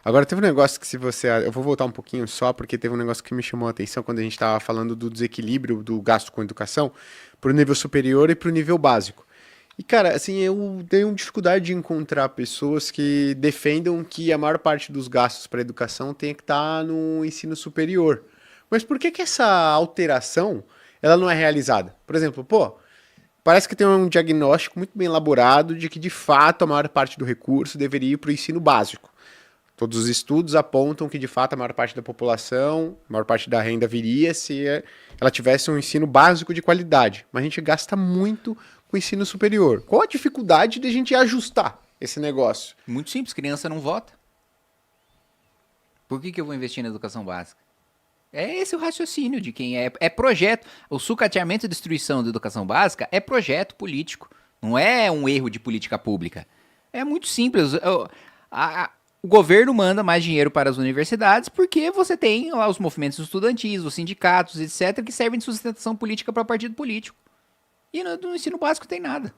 Agora, teve um negócio que se você... Eu vou voltar um pouquinho só, porque teve um negócio que me chamou a atenção quando a gente estava falando do desequilíbrio do gasto com educação para o nível superior e para o nível básico. E, cara, assim, eu tenho dificuldade de encontrar pessoas que defendam que a maior parte dos gastos para educação tenha que estar no ensino superior. Mas por que que essa alteração, ela não é realizada? Por exemplo, pô, parece que tem um diagnóstico muito bem elaborado de que, de fato, a maior parte do recurso deveria ir para o ensino básico. Todos os estudos apontam que, de fato, a maior parte da população, a maior parte da renda viria se ela tivesse um ensino básico de qualidade. Mas a gente gasta muito com o ensino superior. Qual a dificuldade de a gente ajustar esse negócio? Muito simples, criança não vota. Por que eu vou investir na educação básica? É esse o raciocínio de quem é projeto. O sucateamento e destruição da educação básica é projeto político. Não é um erro de política pública. É muito simples. O governo manda mais dinheiro para as universidades porque você tem lá os movimentos estudantis, os sindicatos, etc., que servem de sustentação política para partido político. E no ensino básico tem nada.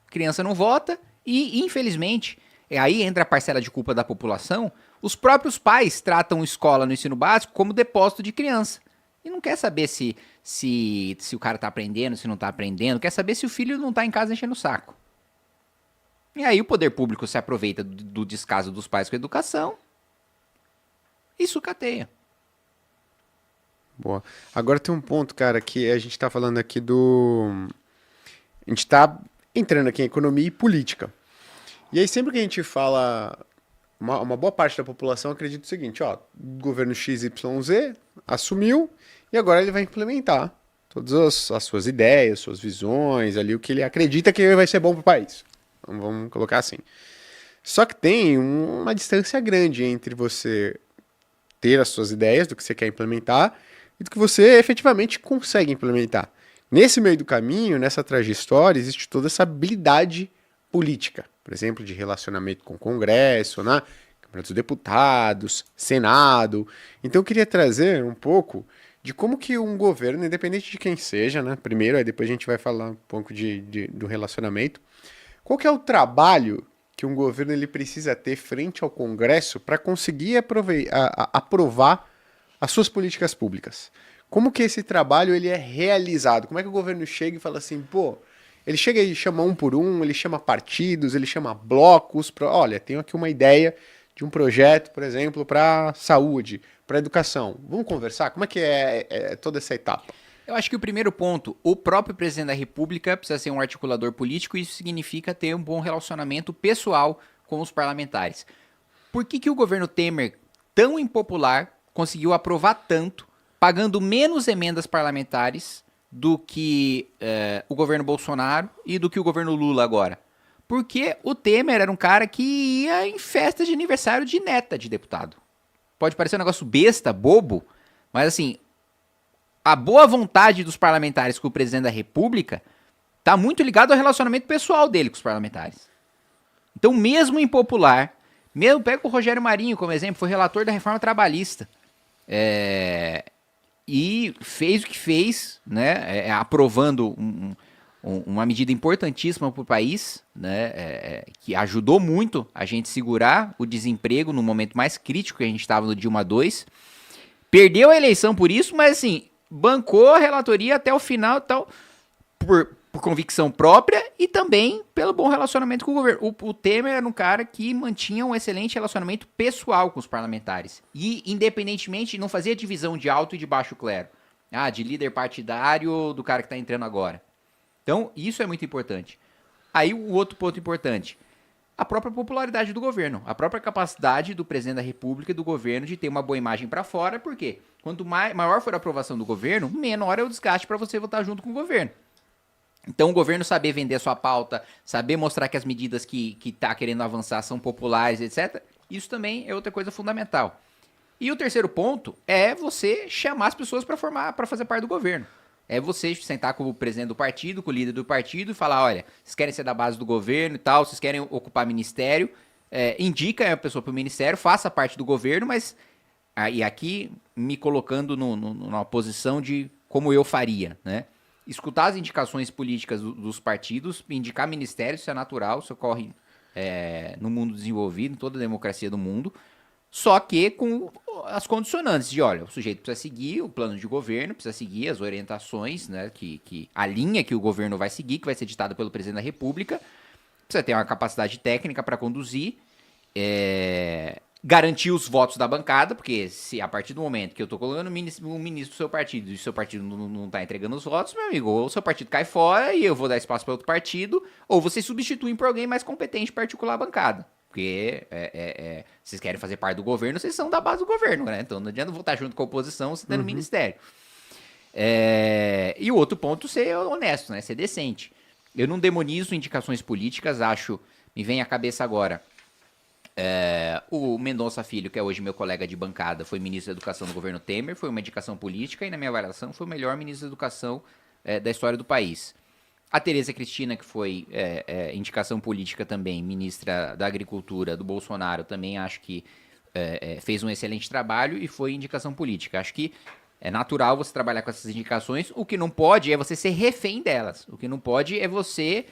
Criança não vota e, infelizmente, aí entra a parcela de culpa da população, os próprios pais tratam escola no ensino básico como depósito de criança. E não quer saber se o cara tá aprendendo, se não tá aprendendo, quer saber se o filho não tá em casa enchendo o saco. E aí o poder público se aproveita do descaso dos pais com a educação e sucateia. Boa. Agora tem um ponto, cara, que a gente tá falando aqui do... A gente tá entrando aqui em economia e política. E aí sempre que a gente fala... Uma boa parte da população acredita o seguinte, ó, o governo XYZ assumiu e agora ele vai implementar todas as suas ideias, suas visões, ali o que ele acredita que vai ser bom para o país. Então, vamos colocar assim. Só que tem uma distância grande entre você ter as suas ideias do que você quer implementar e do que você efetivamente consegue implementar. Nesse meio do caminho, nessa trajetória, existe toda essa habilidade política, por exemplo, de relacionamento com o Congresso, né? Câmara dos Deputados, Senado. Então eu queria trazer um pouco de como que um governo, independente de quem seja, né? Primeiro, aí depois a gente vai falar um pouco do relacionamento. Qual que é o trabalho que um governo ele precisa ter frente ao Congresso para conseguir aprovar as suas políticas públicas? Como que esse trabalho ele é realizado? Como é que o governo chega e fala assim, pô, ele chega e chama um por um, ele chama partidos, ele chama blocos. Olha, tenho aqui uma ideia de um projeto, por exemplo, para saúde, para educação. Vamos conversar? Como é que é toda essa etapa? Eu acho que o primeiro ponto, o próprio presidente da República precisa ser um articulador político e isso significa ter um bom relacionamento pessoal com os parlamentares. Por que o governo Temer, tão impopular, conseguiu aprovar tanto, pagando menos emendas parlamentares do que o governo Bolsonaro e do que o governo Lula agora? Porque o Temer era um cara que ia em festa de aniversário de neta de deputado. Pode parecer um negócio besta, bobo, mas assim, a boa vontade dos parlamentares com o presidente da República está muito ligado ao relacionamento pessoal dele com os parlamentares. Então, mesmo impopular, mesmo pega o Rogério Marinho como exemplo, foi relator da reforma trabalhista. E fez o que fez, né, aprovando uma medida importantíssima para o país, né, que ajudou muito a gente segurar o desemprego no momento mais crítico que a gente estava no Dilma 2. Perdeu a eleição por isso, mas assim, bancou a relatoria até o final e tal, por convicção própria e também pelo bom relacionamento com o governo. O Temer era um cara que mantinha um excelente relacionamento pessoal com os parlamentares. E, independentemente, não fazia divisão de alto e de baixo clero. Ah, de líder partidário do cara que está entrando agora. Então, isso é muito importante. Aí, o outro ponto importante. A própria popularidade do governo, a própria capacidade do presidente da República e do governo de ter uma boa imagem para fora, porque quanto maior for a aprovação do governo, menor é o desgaste para você votar junto com o governo. Então o governo saber vender a sua pauta, saber mostrar que as medidas que está querendo avançar são populares, etc., isso também é outra coisa fundamental. E o terceiro ponto é você chamar as pessoas para fazer parte do governo. É você sentar com o presidente do partido, com o líder do partido e falar, olha, vocês querem ser da base do governo e tal, vocês querem ocupar ministério, indica a pessoa para o ministério, faça parte do governo, mas e aqui me colocando numa posição de como eu faria, né? Escutar as indicações políticas dos partidos, indicar ministérios, isso é natural, isso ocorre no mundo desenvolvido, em toda a democracia do mundo, só que com as condicionantes de, olha, o sujeito precisa seguir o plano de governo, precisa seguir as orientações, né, a linha que o governo vai seguir, que vai ser ditada pelo presidente da República, precisa ter uma capacidade técnica para conduzir, garantir os votos da bancada, porque se a partir do momento que eu tô colocando um ministro do seu partido e o seu partido não tá entregando os votos, meu amigo, ou o seu partido cai fora e eu vou dar espaço para outro partido, ou vocês substituem por alguém mais competente para articular a bancada. Porque vocês querem fazer parte do governo, vocês são da base do governo, né? Então não adianta votar junto com a oposição se der no ministério. E o outro ponto, ser honesto, né? Ser decente. Eu não demonizo indicações políticas, me vem à cabeça agora. O Mendonça Filho, que é hoje meu colega de bancada, foi ministro da Educação do governo Temer, foi uma indicação política e, na minha avaliação, foi o melhor ministro da Educação da história do país. A Tereza Cristina, que foi indicação política também, ministra da Agricultura do Bolsonaro, também acho que fez um excelente trabalho e foi indicação política. Acho que é natural você trabalhar com essas indicações. O que não pode é você ser refém delas. O que não pode é você,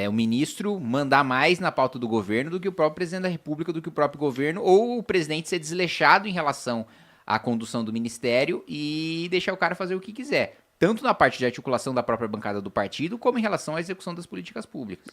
o ministro, mandar mais na pauta do governo do que o próprio presidente da República, do que o próprio governo, ou o presidente ser desleixado em relação à condução do ministério e deixar o cara fazer o que quiser. Tanto na parte de articulação da própria bancada do partido, como em relação à execução das políticas públicas.